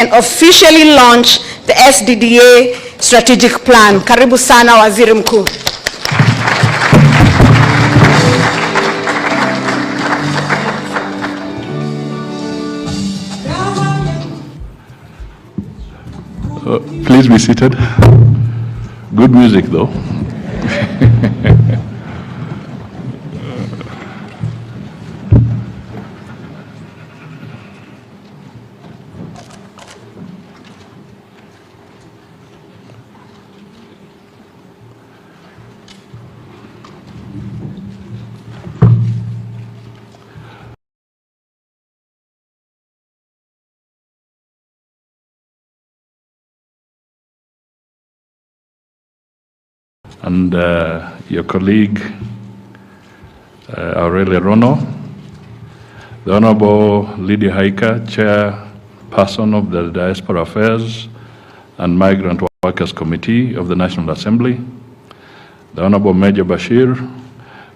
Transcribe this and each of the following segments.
and officially launch the SDDA strategic plan. Karibu sana Waziri Mkuu. Please be seated. Good music though. And your colleague, Aurelia Rono, the Honorable Lydia Haika, Chairperson of the Diaspora Affairs and Migrant Workers Committee of the National Assembly, the Honorable Major Bashir,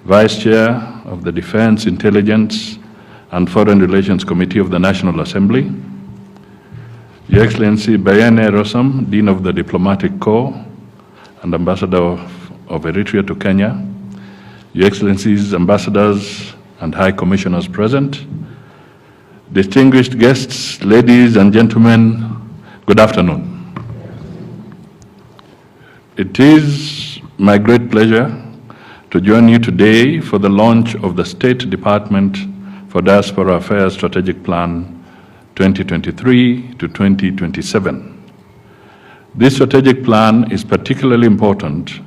Vice Chair of the Defense, Intelligence and Foreign Relations Committee of the National Assembly, Your Excellency Bayane Rosam, Dean of the Diplomatic Corps and Ambassador of Eritrea to Kenya, Your Excellencies, Ambassadors and High Commissioners present, distinguished guests, ladies and gentlemen, good afternoon. It is my great pleasure to join you today for the launch of the State Department for Diaspora Affairs Strategic Plan 2023 to 2027. This strategic plan is particularly important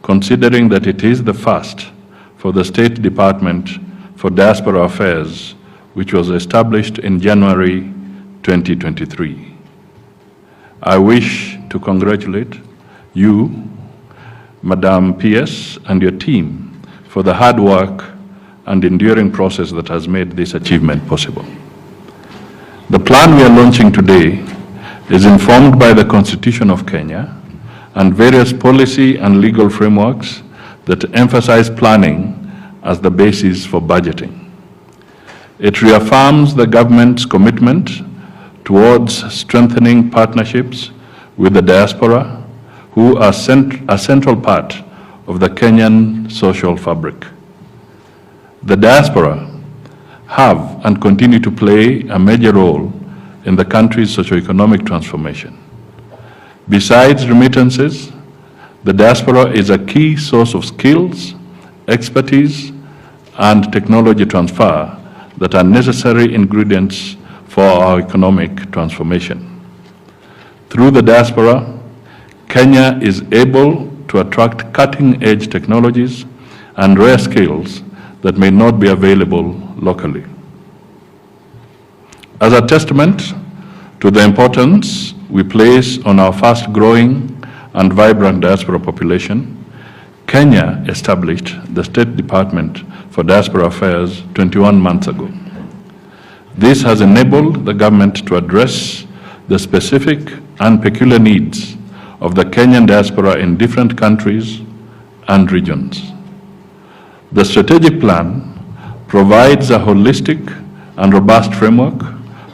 considering that it is the first for the State Department for Diaspora Affairs, which was established in January 2023. I wish to congratulate you, Madam PS, and your team for the hard work and enduring process that has made this achievement possible. The plan we are launching today is informed by the Constitution of Kenya and various policy and legal frameworks that emphasize planning as the basis for budgeting. It reaffirms the government's commitment towards strengthening partnerships with the diaspora, who are a central part of the Kenyan social fabric. The diaspora have and continue to play a major role in the country's socio-economic transformation. Besides remittances, the diaspora is a key source of skills, expertise, and technology transfer that are necessary ingredients for our economic transformation. Through the diaspora, Kenya is able to attract cutting-edge technologies and rare skills that may not be available locally. As a testament to the importance we place on our fast-growing and vibrant diaspora population, Kenya established the State Department for Diaspora Affairs 21 months ago. This has enabled the government to address the specific and peculiar needs of the Kenyan diaspora in different countries and regions. The strategic plan provides a holistic and robust framework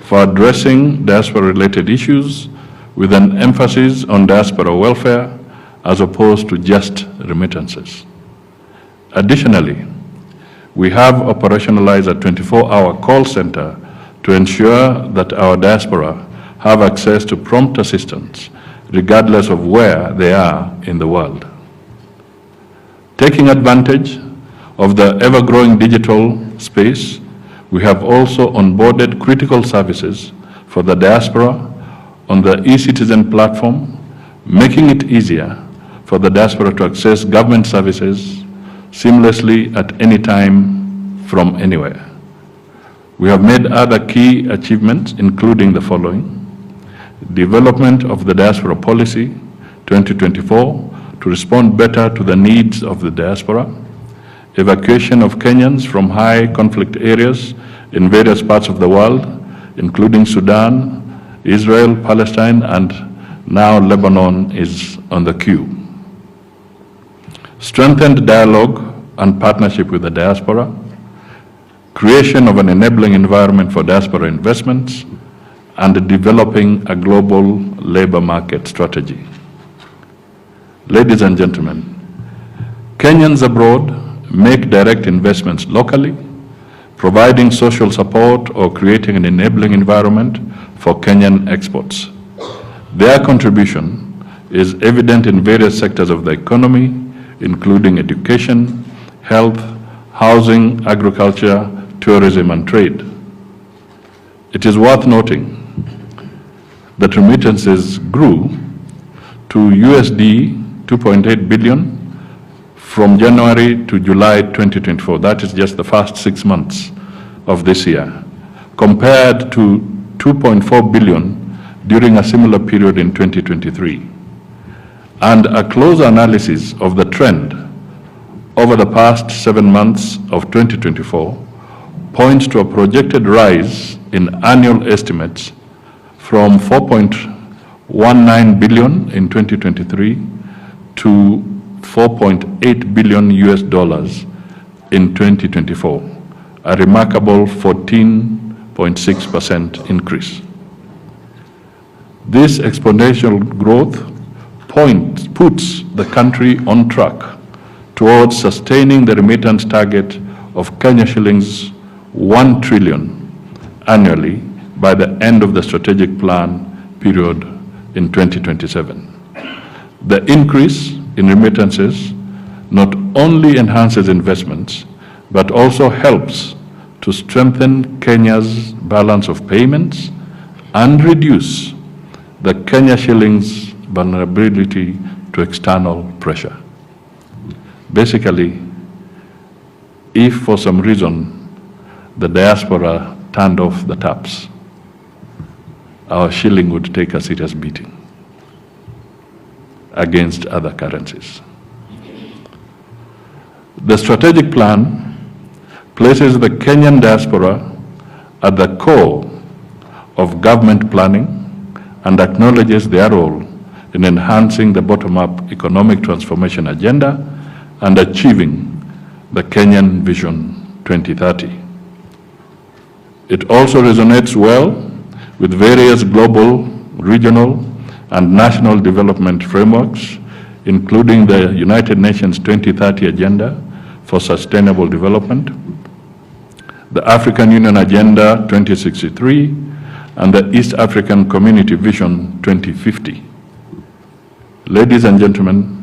for addressing diaspora-related issues with an emphasis on diaspora welfare as opposed to just remittances. Additionally, we have operationalized a 24-hour call center to ensure that our diaspora have access to prompt assistance regardless of where they are in the world. Taking advantage of the ever-growing digital space, we have also onboarded critical services for the diaspora on the e-Citizen platform, making it easier for the diaspora to access government services seamlessly at any time from anywhere. We have made other key achievements, including the following: development of the Diaspora Policy 2024 to respond better to the needs of the diaspora, evacuation of Kenyans from high conflict areas in various parts of the world, including Sudan, Israel, Palestine, and now Lebanon is on the queue. Strengthened dialogue and partnership with the diaspora, creation of an enabling environment for diaspora investments, and developing a global labor market strategy. Ladies and gentlemen, Kenyans abroad make direct investments locally, providing social support or creating an enabling environment for Kenyan exports. Their contribution is evident in various sectors of the economy, including education, health, housing, agriculture, tourism, and trade. It is worth noting that remittances grew to USD 2.8 billion from January to July 2024. That is just the first 6 months of this year, compared to 2.4 billion during a similar period in 2023. And a closer analysis of the trend over the past 7 months of 2024 points to a projected rise in annual estimates from 4.19 billion in 2023 to 4.8 billion US dollars in 2024, a remarkable 14.6% increase. This exponential growth puts the country on track towards sustaining the remittance target of Kenya shillings 1 trillion annually by the end of the strategic plan period in 2027. The increase in remittances not only enhances investments, but also helps to strengthen Kenya's balance of payments and reduce the Kenya shilling's vulnerability to external pressure. Basically, if for some reason the diaspora turned off the taps, our shilling would take a serious beating against other currencies. The strategic plan places the Kenyan diaspora at the core of government planning and acknowledges their role in enhancing the bottom-up economic transformation agenda and achieving the Kenyan Vision 2030. It also resonates well with various global, regional, and national development frameworks, including the United Nations 2030 Agenda for Sustainable Development, the African Union Agenda 2063, and the East African Community Vision 2050. Ladies and gentlemen,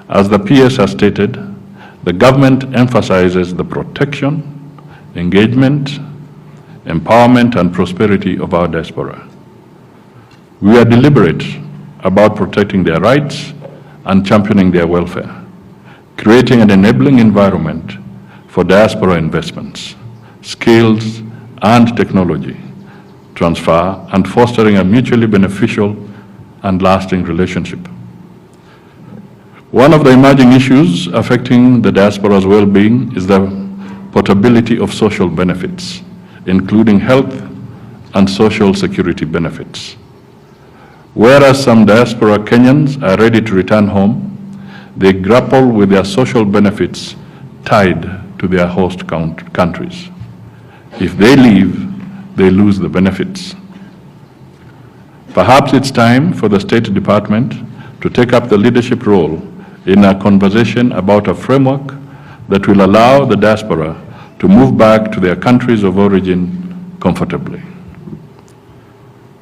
as the PS has stated, the government emphasizes the protection, engagement, empowerment, and prosperity of our diaspora. We are deliberate about protecting their rights and championing their welfare, creating an enabling environment for diaspora investments, skills, and technology transfer, and fostering a mutually beneficial and lasting relationship. One of the emerging issues affecting the diaspora's well-being is the portability of social benefits, including health and social security benefits. Whereas some diaspora Kenyans are ready to return home, they grapple with their social benefits tied to their host countries. If they leave, they lose the benefits. Perhaps it's time for the State Department to take up the leadership role in a conversation about a framework that will allow the diaspora to move back to their countries of origin comfortably.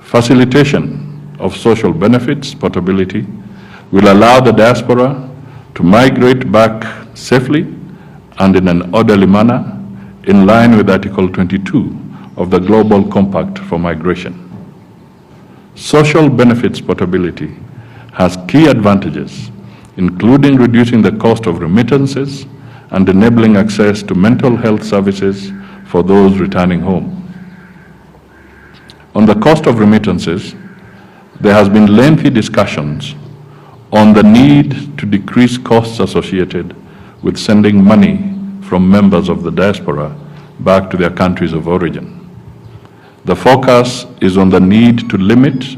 Facilitation of social benefits portability will allow the diaspora to migrate back safely and in an orderly manner in line with Article 22 of the Global Compact for Migration. Social benefits portability has key advantages, including reducing the cost of remittances and enabling access to mental health services for those returning home. On the cost of remittances, there has been lengthy discussions on the need to decrease costs associated with sending money from members of the diaspora back to their countries of origin. The focus is on the need to limit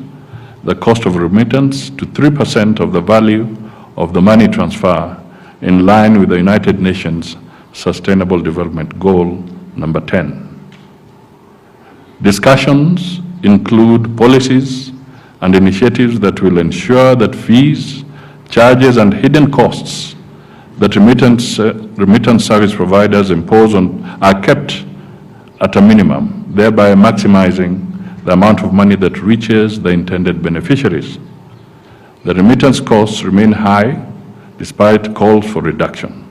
the cost of remittance to 3% of the value of the money transfer in line with the United Nations Sustainable Development Goal number 10. Discussions include policies and initiatives that will ensure that fees, charges, and hidden costs that remittance service providers impose on are kept at a minimum, thereby maximizing the amount of money that reaches the intended beneficiaries. The remittance costs remain high despite calls for reduction.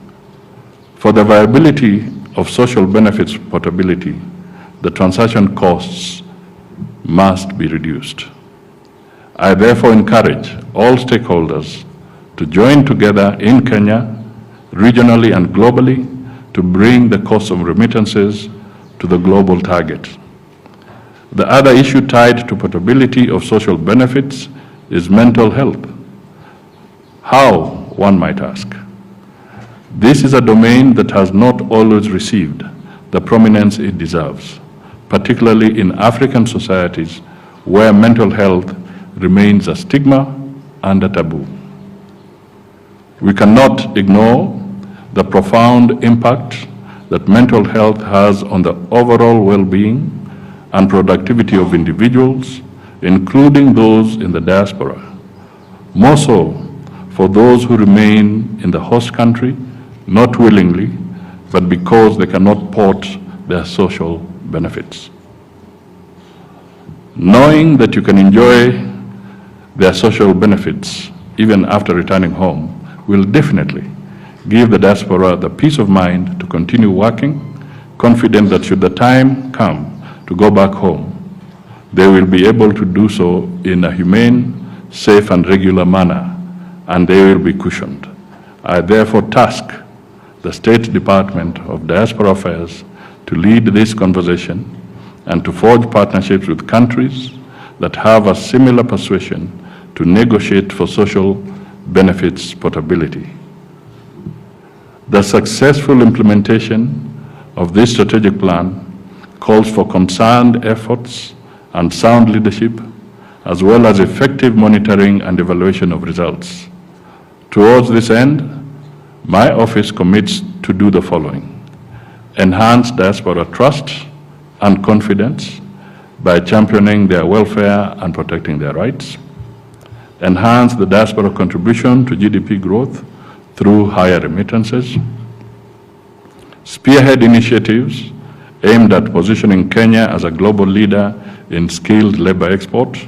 For the viability of social benefits portability, the transaction costs must be reduced. I therefore encourage all stakeholders to join together in Kenya, regionally and globally, to bring the cost of remittances to the global target. The other issue tied to portability of social benefits is mental health. How, one might ask? This is a domain that has not always received the prominence it deserves, particularly in African societies where mental health remains a stigma and a taboo. We cannot ignore the profound impact that mental health has on the overall well-being and productivity of individuals, including those in the diaspora, more so for those who remain in the host country, not willingly, but because they cannot port their social benefits. Knowing that you can enjoy their social benefits even after returning home will definitely give the diaspora the peace of mind to continue working, confident that should the time come to go back home, they will be able to do so in a humane, safe, and regular manner, and they will be cushioned. I therefore task the State Department of Diaspora Affairs to lead this conversation and to forge partnerships with countries that have a similar persuasion to negotiate for social benefits portability. The successful implementation of this strategic plan calls for concerned efforts and sound leadership, as well as effective monitoring and evaluation of results. Towards this end, my office commits to do the following: enhance diaspora trust and confidence by championing their welfare and protecting their rights; enhance the diaspora contribution to GDP growth through higher remittances; spearhead initiatives aimed at positioning Kenya as a global leader in skilled labor export;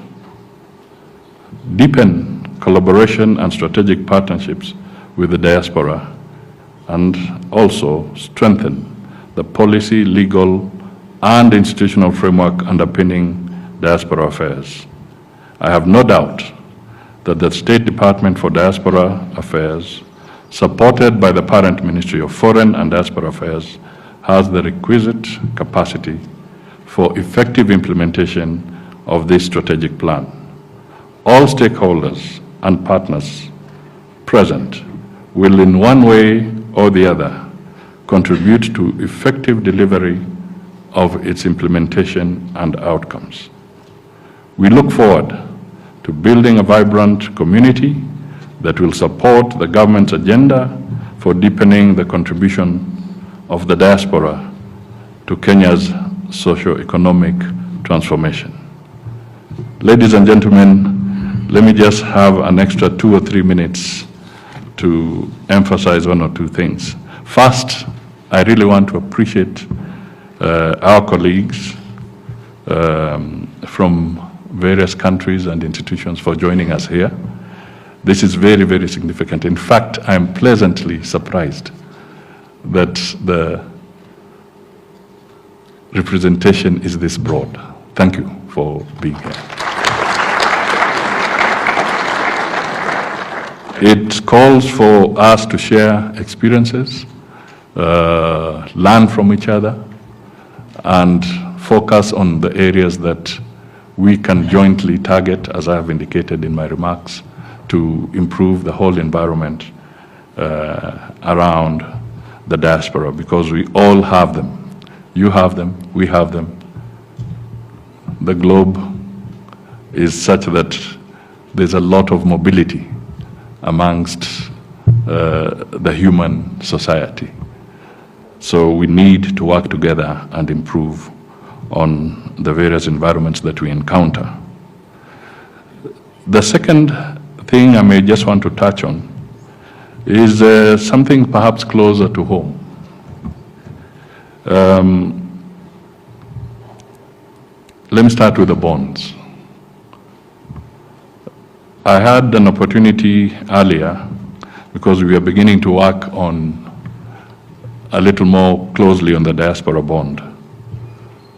deepen collaboration and strategic partnerships with the diaspora; and also strengthen the policy, legal, and institutional framework underpinning diaspora affairs. I have no doubt that the State Department for Diaspora Affairs, supported by the parent Ministry of Foreign and Diaspora Affairs, has the requisite capacity for effective implementation of this strategic plan. All stakeholders and partners present will in one way or the other contribute to effective delivery of its implementation and outcomes. We look forward to building a vibrant community that will support the government's agenda for deepening the contribution of the diaspora to Kenya's socio-economic transformation. Ladies and gentlemen, let me just have an extra 2 or 3 minutes to emphasize one or two things. First, I really want to appreciate our colleagues from various countries and institutions for joining us here. This is very, very significant. In fact, I'm pleasantly surprised that the representation is this broad. Thank you for being here. It calls for us to share experiences, learn from each other, and focus on the areas that we can jointly target, as I have indicated in my remarks, to improve the whole environment around the diaspora, because we all have them. You have them, we have them. The globe is such that there's a lot of mobility amongst the human society. So we need to work together and improve on the various environments that we encounter. The second thing I may just want to touch on is something perhaps closer to home. Let me start with the bonds. I had an opportunity earlier, because we are beginning to work on a little more closely on the diaspora bond.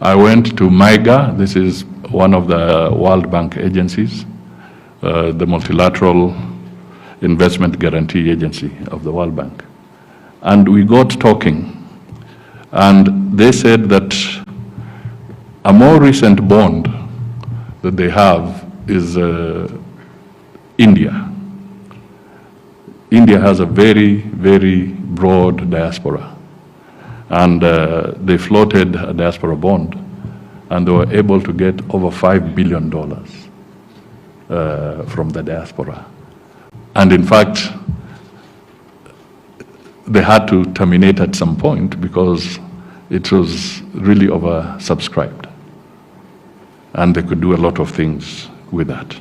I went to MIGA, this is one of the World Bank agencies, the multilateral investment guarantee agency of the World Bank. And we got talking, and they said that a more recent bond that they have is India. India has a very, very broad diaspora. And they floated a diaspora bond, and they were able to get over $5 billion from the diaspora. And in fact, they had to terminate at some point because it was really oversubscribed. And they could do a lot of things with that.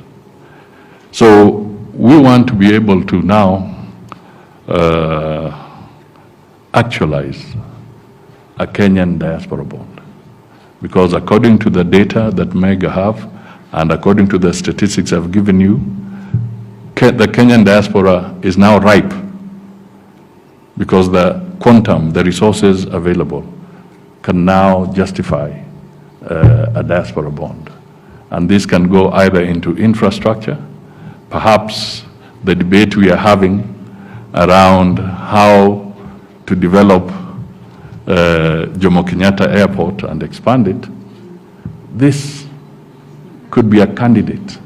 So we want to be able to now actualize a Kenyan diaspora bond. Because according to the data that MEGA have, and according to the statistics I've given you, the Kenyan diaspora is now ripe, because the quantum, the resources available, can now justify a diaspora bond. And this can go either into infrastructure, perhaps the debate we are having around how to develop Jomo Kenyatta Airport and expand it. This could be a candidate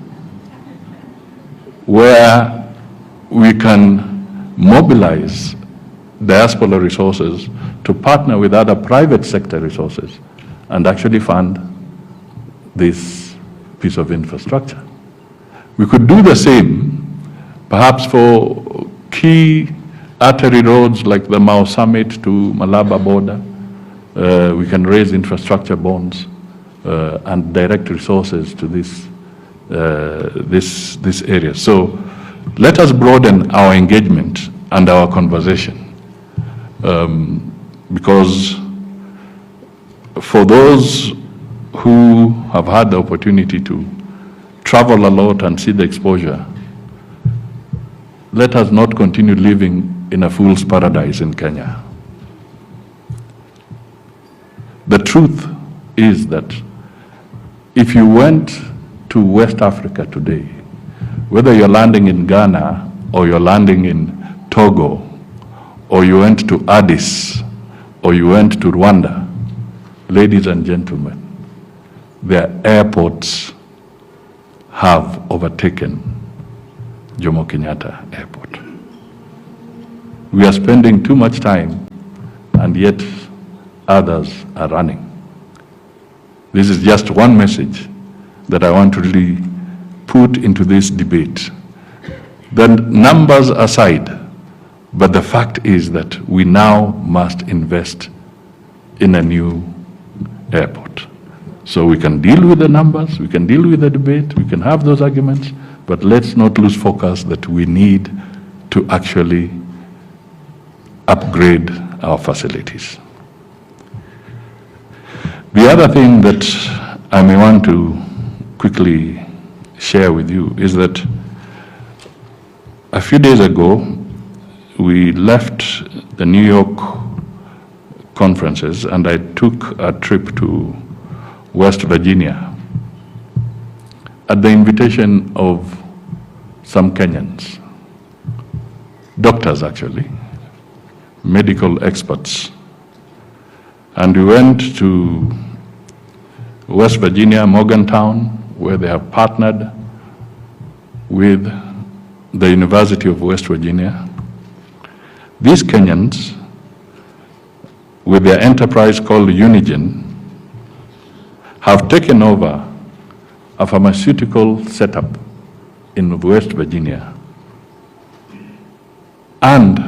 where we can mobilize diaspora resources to partner with other private sector resources and actually fund this piece of infrastructure. We could do the same, perhaps for key artery roads like the Mau Summit to Malaba border. We can raise infrastructure bonds and direct resources to this area. So let us broaden our engagement and our conversation, because for those who have had the opportunity to travel a lot and see the exposure, let us not continue living in a fool's paradise in Kenya. The truth is that if you went to West Africa today, whether you're landing in Ghana or you're landing in Togo, or you went to Addis, or you went to Rwanda, ladies and gentlemen, their airports have overtaken Jomo Kenyatta Airport. We are spending too much time, and yet others are running. This is just one message that I want to really put into this debate. The numbers aside, but the fact is that we now must invest in a new airport. So we can deal with the numbers, we can deal with the debate, we can have those arguments, but let's not lose focus that we need to actually upgrade our facilities. The other thing that I may want to quickly share with you is that a few days ago, we left the New York conferences and I took a trip to West Virginia at the invitation of some Kenyans, doctors actually, medical experts. And we went to West Virginia, Morgantown, where they have partnered with the University of West Virginia. These Kenyans, with their enterprise called Unigen, have taken over a pharmaceutical setup in West Virginia. And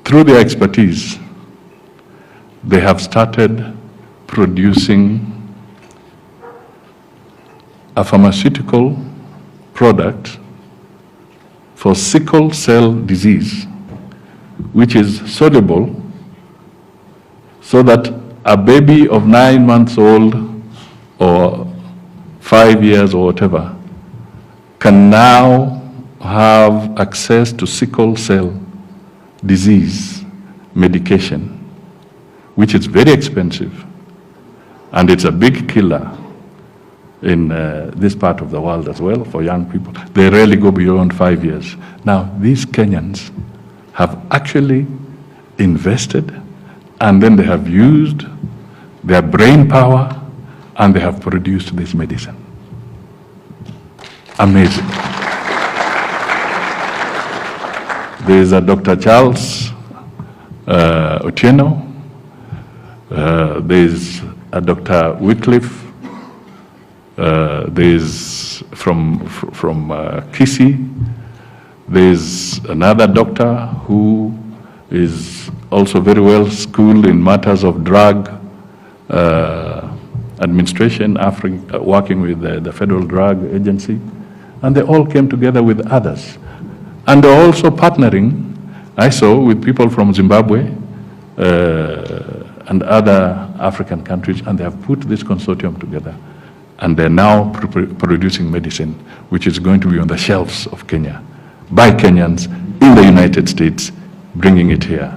through their expertise, they have started producing a pharmaceutical product for sickle cell disease, which is soluble so that a baby of 9 months old or 5 years or whatever can now have access to sickle cell disease medication, which is very expensive, and it's a big killer in this part of the world as well for young people. They rarely go beyond 5 years. Now, these Kenyans have actually invested, and then they have used their brain power, and they have produced this medicine. Amazing. There is a Dr. Charles Otieno. There is a Dr. Wycliffe. There is from Kisii. There is another doctor who is also very well schooled in matters of drug administration, working with the Federal Drug Agency. And they all came together with others. And they're also partnering, I saw, with people from Zimbabwe and other African countries, and they have put this consortium together. And they're now producing medicine, which is going to be on the shelves of Kenya by Kenyans in the United States, bringing it here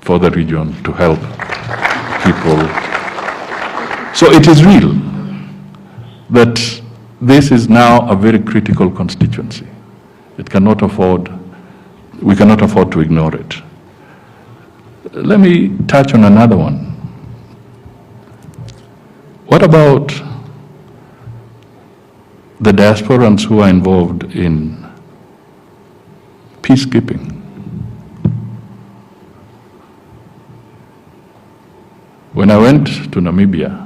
for the region to help people. So it is real that this is now a very critical constituency. It cannot afford, we cannot afford to ignore it. Let me touch on another one. What about the diasporans who are involved in peacekeeping? When I went to Namibia,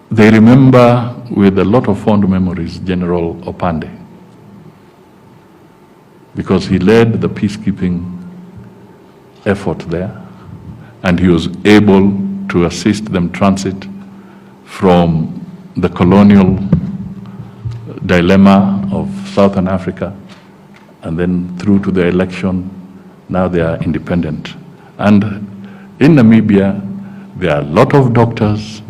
they remember with a lot of fond memories General Opande, because he led the peacekeeping effort there, and he was able to assist them transit from the colonial dilemma of Southern Africa and then through to the election. Now they are independent. And in Namibia, there are a lot of doctors,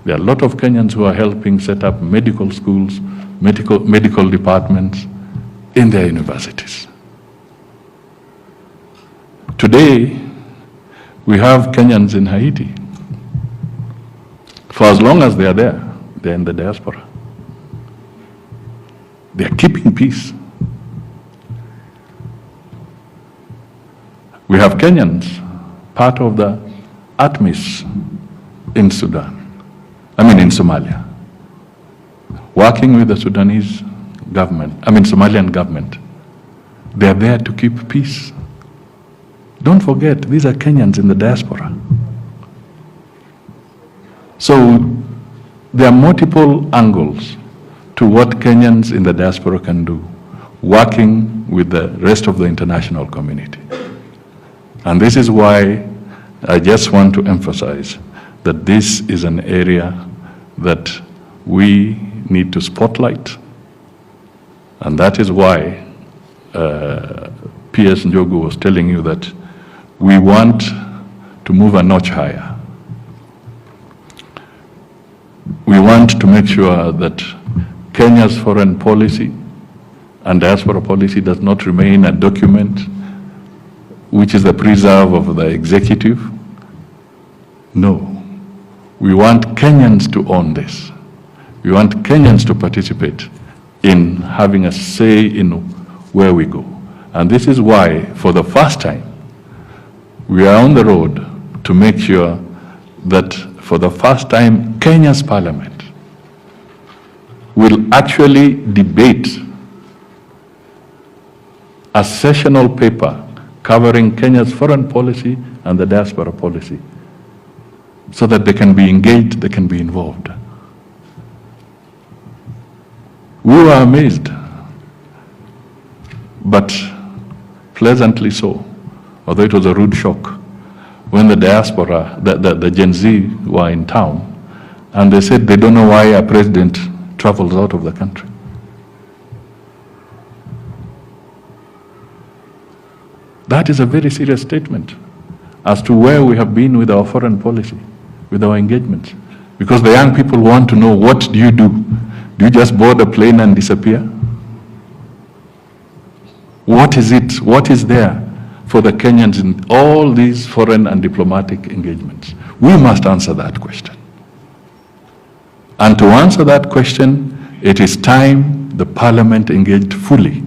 there are a lot of Kenyans who are helping set up medical schools, medical departments in their universities. Today, we have Kenyans in Haiti. For as long as they are there, they're in the diaspora. They're keeping peace. We have Kenyans, part of the ATMIS in Sudan, in Somalia, working with the Sudanese government, Somalian government. They're there to keep peace. Don't forget, these are Kenyans in the diaspora. So there are multiple angles to what Kenyans in the diaspora can do, working with the rest of the international community. And this is why I just want to emphasize that this is an area that we need to spotlight. And that is why P.S. Njogu was telling you that we want to move a notch higher. We want to make sure that Kenya's foreign policy and diaspora policy does not remain a document which is the preserve of the executive. No. We want Kenyans to own this. We want Kenyans to participate in having a say in where we go. And this is why, for the first time, we are on the road to make sure that for the first time, Kenya's parliament will actually debate a sessional paper covering Kenya's foreign policy and the diaspora policy, so that they can be engaged, they can be involved. We were amazed, but pleasantly so, although it was a rude shock, when the diaspora, the Gen Z were in town, and they said they don't know why a president travels out of the country. That is a very serious statement as to where we have been with our foreign policy, with our engagements. Because the young people want to know, what do you do? Do you just board a plane and disappear? What is it? What is there for the Kenyans in all these foreign and diplomatic engagements? We must answer that question. And to answer that question, it is time the Parliament engaged fully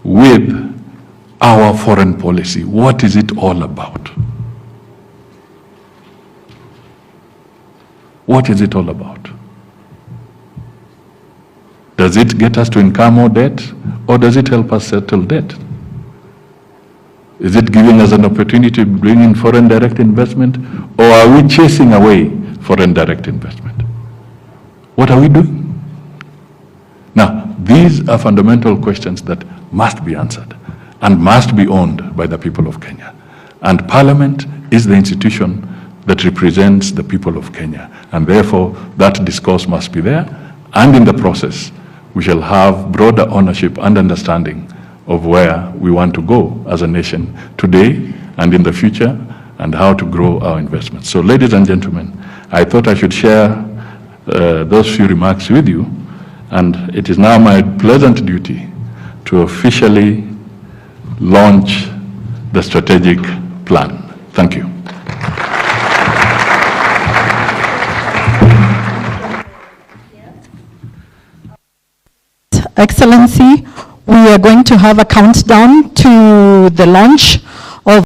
with our foreign policy. What is it all about? What is it all about? Does it get us to incur more debt, or does it help us settle debt? Is it giving us an opportunity to bring in foreign direct investment, or are we chasing away foreign direct investment? What are we doing? Now, these are fundamental questions that must be answered and must be owned by the people of Kenya. And Parliament is the institution that represents the people of Kenya. And therefore, that discourse must be there. And in the process, we shall have broader ownership and understanding of where we want to go as a nation today and in the future, and how to grow our investments. So, ladies and gentlemen, I thought I should share those few remarks with you. And it is now my pleasant duty to officially launch the strategic plan. Thank you. Excellency, we are going to have a countdown to the launch